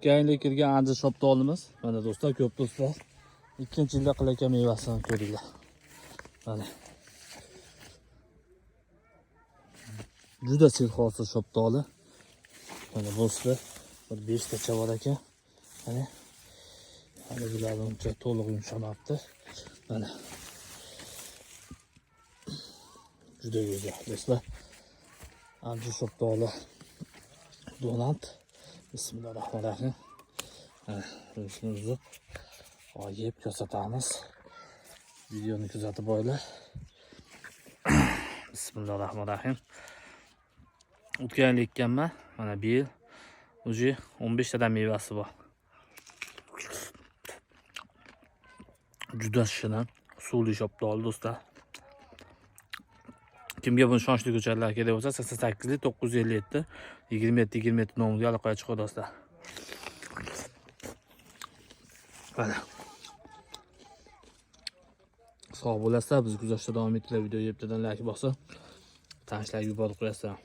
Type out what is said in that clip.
Keyinga kirgan ancha shoptolimiz. Mana do'stlar, ko'p do'stlar. Ikkinchi yilda qilayotgan mevasini ko'ringlar. Mana. Juda sirxosi shoptoli. Mana do'stlar, bir 5 tacha bor ekan. Mana. Mana bularni uncha to'liq yumshamabdi. Mana. Juda go'zal do'stlar. Ancha shoptoli. Donat. Bismillahirrahmanirrahim. Shuni uzib, yeb ko'rsatamiz. Videoni kuzatib boringlar. Bismillahirrahmanirrahim. O'tgan yil ekkanman. Mana bu yil уже 15 tadan mevasi bor. Juda shirin, suvli shoptoli do'stlar. Kimga buni ishonchli ko'chatlar kerak bo'lsa 88 957 27 nomida aloqaga chiqing do'stlar. Mana. Sog' bo'lasizlar, biz kuzatishda davom etinglar. Video yeptidan like bosib, tanishlarga yuborib qo'yasizlar.